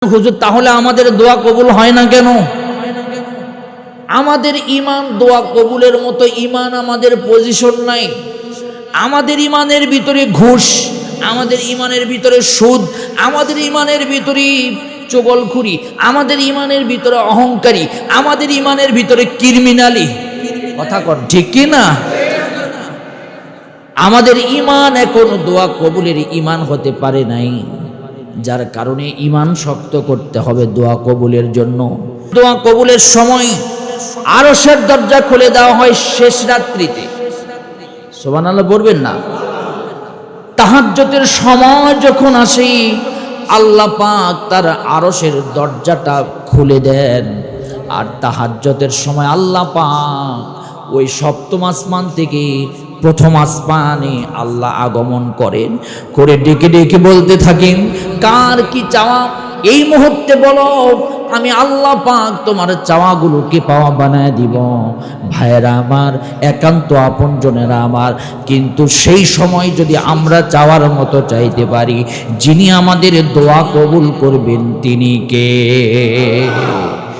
হুজুর তাহলে আমাদের দোয়া কবুল হয় না কেন? আমাদের ঈমান দোয়া কবুলের মতো ঈমান আমাদের পজিশন নাই। আমাদের ঈমানের ভিতরে ঘুষ, আমাদের ঈমানের ভিতরে সুদ, আমাদের ঈমানের ভিতরে চগলখুরি, আমাদের ঈমানের ভিতরে অহংকারী, আমাদের ঈমানের ভিতরে ক্রিমিনালি। কথা কন ঠিক কি না? আমাদের ঈমান এখনো দোয়া কবুলের ঈমান হতে পারে নাই, যার কারণে ঈমান শক্ত করতে হবে দোয়া কবুলের জন্য। দোয়া কবুলের সময় আরশের দরজা খুলে দেওয়া হয় শেষ রাত্রিতে। সুবহানাল্লাহ বলবেন না? তাহাজ্জুদের সময় যখন আসে আল্লাহ পাক তার আরশের দরজাটা খুলে দেন, আর তাহাজ্জুদের সময় আল্লাহ পাক ওই সপ্তম আসমান থেকে প্রথম আসমানে আল্লাহ আগমন করেন, করে ডেকে ডেকে বলতে থাকেন, কার কি চাওয়া এই মুহূর্তে বলো, আমি আল্লাহ পাক তোমার চাওয়াগুলোকে পাওয়া বানায় দিব। ভাইয়েরা আমার, একান্ত আপনজনেরা আমার, কিন্তু সেই সময় যদি আমরা চাওয়ার মতো চাইতে পারি, যিনি আমাদের দোয়া কবুল করবেন তিনি কে?